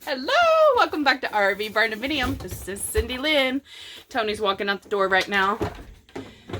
Hello, welcome back to RV Barndominium. This is Cindy Lynn. Tony's walking out the door right now.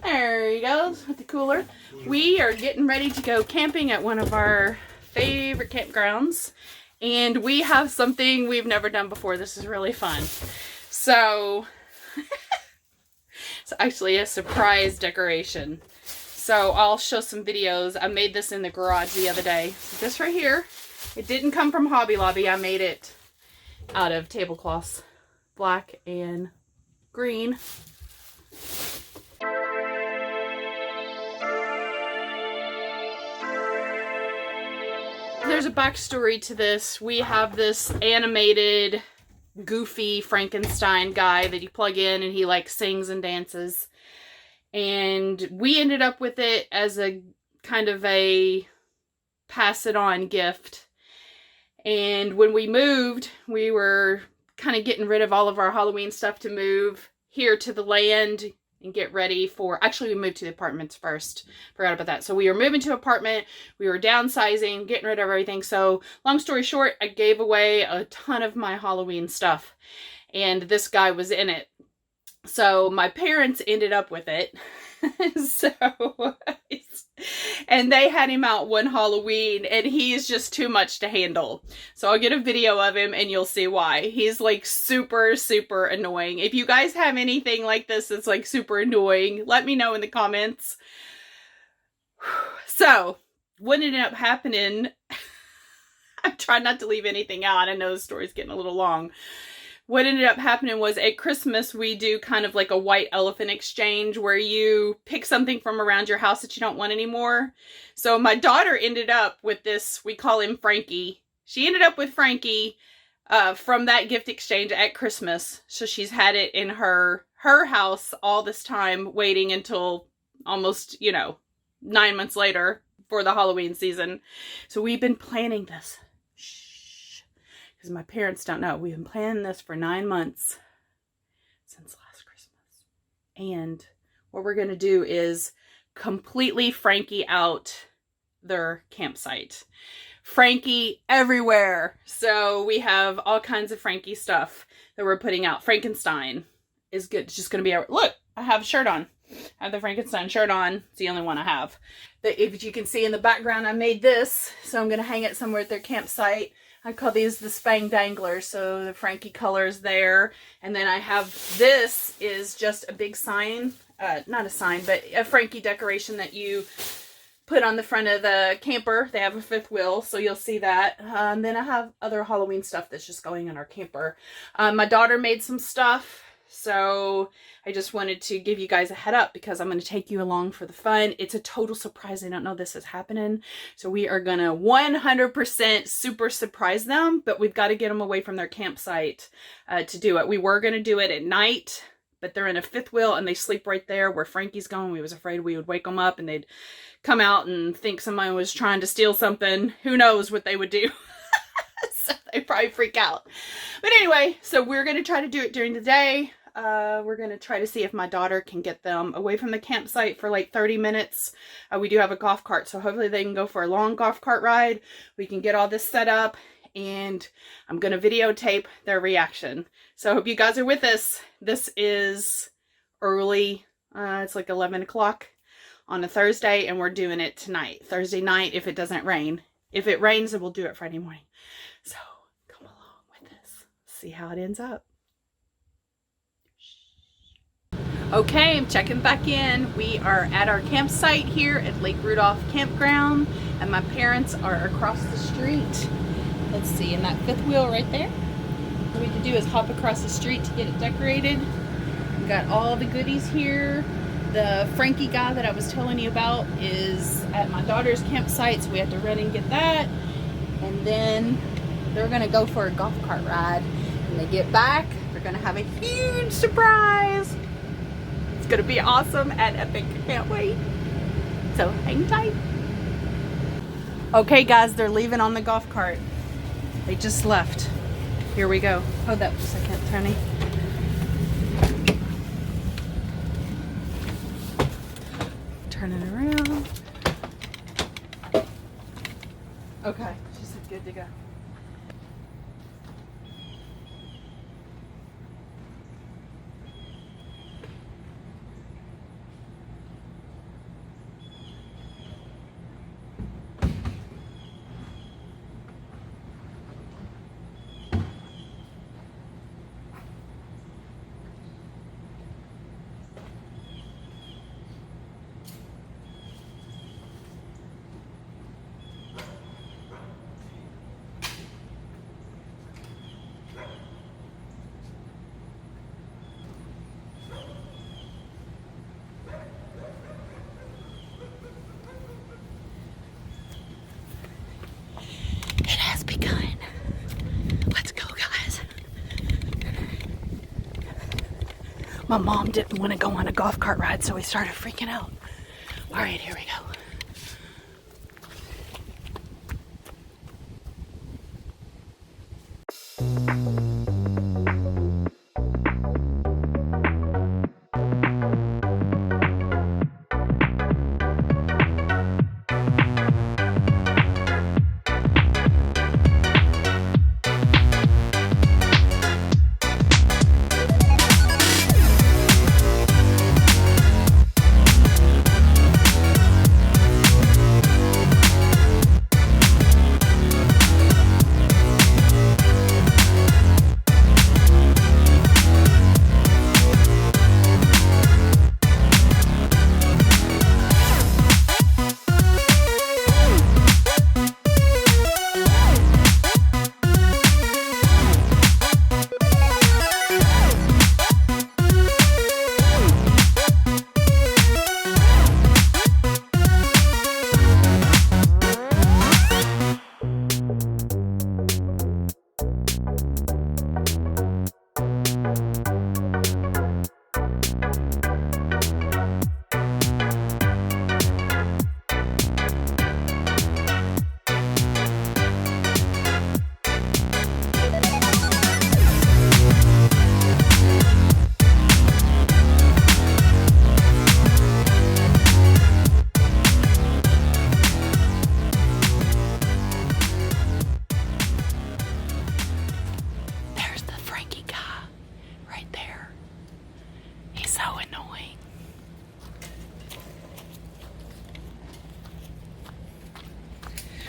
There he goes with the cooler. We are getting ready to go camping at one of our favorite campgrounds. And we have something we've never done before. This is really fun. So, it's actually a surprise decoration. So I'll show some videos. I made this in the garage the other day. So this right here, it didn't come from Hobby Lobby. I made it out of tablecloths, black and green. There's a backstory to this. We have this animated, goofy Frankenstein guy that you plug in and he like sings and dances. And we ended up with it as a kind of a pass it on gift. And when we moved, we were kind of getting rid of all of our Halloween stuff to move here to the land and get ready for, actually we moved to the apartments first. Forgot about that. So we were moving to an apartment, we were downsizing, getting rid of everything. So long story short, I gave away a ton of my Halloween stuff and this guy was in it. So my parents ended up with it. And they had him out one Halloween and he is just too much to handle. So I'll get a video of him and you'll see why. He's like super, super annoying. If you guys have anything like this that's like super annoying, let me know in the comments. So what ended up happening, I'm trying not to leave anything out. I know the story's getting a little long. What ended up happening was at Christmas, we do kind of like a white elephant exchange where you pick something from around your house that you don't want anymore. So my daughter ended up with this, we call him Frankie. She ended up with Frankie from that gift exchange at Christmas. So she's had it in her house all this time, waiting until almost, 9 months later for the Halloween season. So we've been planning this. Because my parents don't know. We've been planning this for 9 months since last Christmas. And what we're going to do is completely Frankie out their campsite. Frankie everywhere. So we have all kinds of Frankie stuff that we're putting out. Frankenstein is good. It's just going to be look, I have a shirt on. I have the Frankenstein shirt on. It's the only one I have. If you can see in the background, I made this. So I'm going to hang it somewhere at their campsite. I call these the Spang Danglers, so the Frankie colors there. And then I have, this is just a big sign, not a sign, but a Frankie decoration that you put on the front of the camper. They have a fifth wheel, so you'll see that. And then I have other Halloween stuff that's just going in our camper. My daughter made some stuff, so I just wanted to give you guys a head up because I'm going to take you along for the fun. It's a total surprise. I don't know this is happening. So we are going to 100% super surprise them, but we've got to get them away from their campsite to do it. We were going to do it at night, but they're in a fifth wheel and they sleep right there where Frankie's going. We was afraid we would wake them up and they'd come out and think somebody was trying to steal something. Who knows what they would do. So they probably freak out. But anyway, so we're going to try to do it during the day. We're going to try to see if my daughter can get them away from the campsite for like 30 minutes. We do have a golf cart, so hopefully they can go for a long golf cart ride. We can get all this set up, and I'm going to videotape their reaction. So I hope you guys are with us. This is early. It's like 11 o'clock on a Thursday, and we're doing it tonight. Thursday night if it doesn't rain. If it rains, then we'll do it Friday morning. So come along with us. See how it ends up. Okay, I'm checking back in. We are at our campsite here at Lake Rudolph Campground, and my parents are across the street. Let's see, in that fifth wheel right there. What we need to do is hop across the street to get it decorated. We've got all the goodies here. The Frankie guy that I was telling you about is at my daughter's campsite, so we have to run and get that. And then they're gonna go for a golf cart ride. When they get back, they're gonna have a huge surprise. Gonna be awesome and epic. Can't wait. So hang tight. Okay guys, they're leaving on the golf cart. They just left. Here we go. Hold that for a second, Tony. Turn it around. Okay, she said good to go. My mom didn't want to go on a golf cart ride, so we started freaking out. All right, here we go.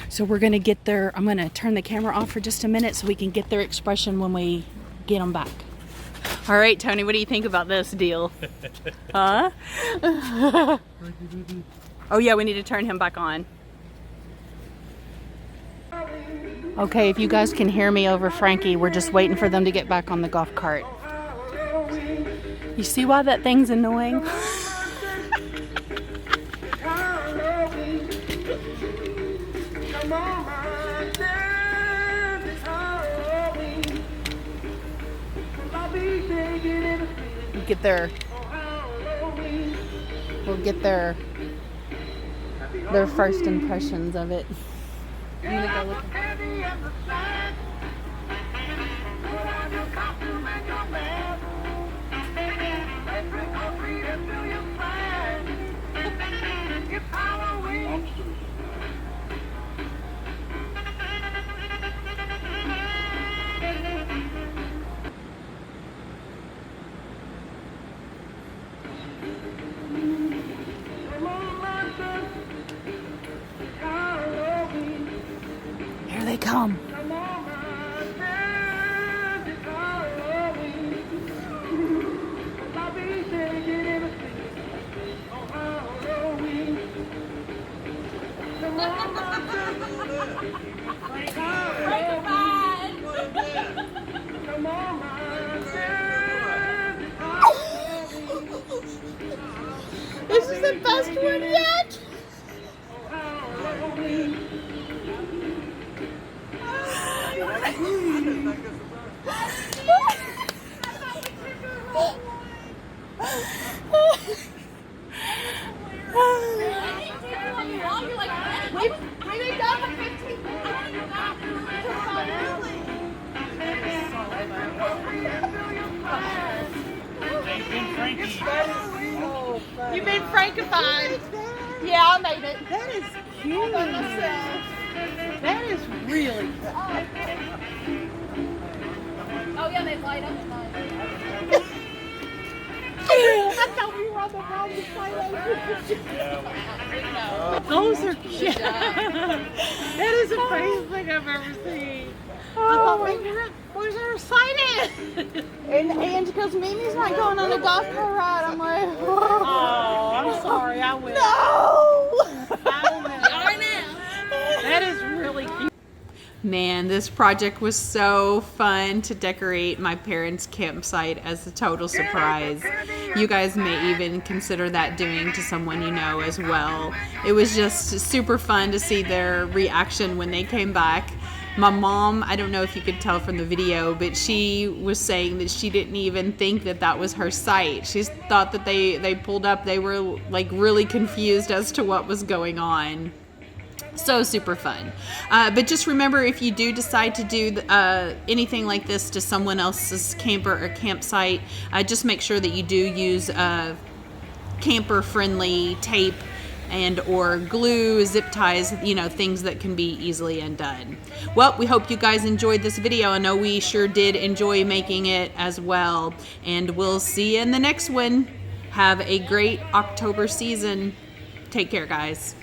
So we're going to get their, I'm going to turn the camera off for just a minute so we can get their expression when we get them back. All right, Tony, what do you think about this deal? Huh? Oh yeah, we need to turn him back on. Okay, if you guys can hear me over Frankie, we're just waiting for them to get back on the golf cart. You see why that thing's annoying? We'll get their first impressions of it. I'm gonna go look. Here they come. This is the best one yet. You've been Frankenstein. Yeah, I made it. That is cute. That is really cute. Oh yeah, they light up at night. I thought we were on the wrong side. Those are cute. That is the funniest thing I've ever seen. I thought where's our excited? And Angie goes, Mimi's not going on a golf cart ride. I'm like, Oh, I'm sorry. I will. no! I will. That is really cute. Man, this project was so fun to decorate my parents' campsite as a total surprise. You guys may even consider that doing to someone you know as well. It was just super fun to see their reaction when they came back. My mom, I don't know if you could tell from the video, but she was saying that she didn't even think that that was her site. She thought that they pulled up, they were like really confused as to what was going on. So super fun. But just remember, if you do decide to do anything like this to someone else's camper or campsite, just make sure that you do use camper friendly tape and or glue, zip ties, you know, things that can be easily undone. Well, we hope you guys enjoyed this video. I know we sure did enjoy making it as well. And we'll see you in the next one. Have a great October season. Take care, guys.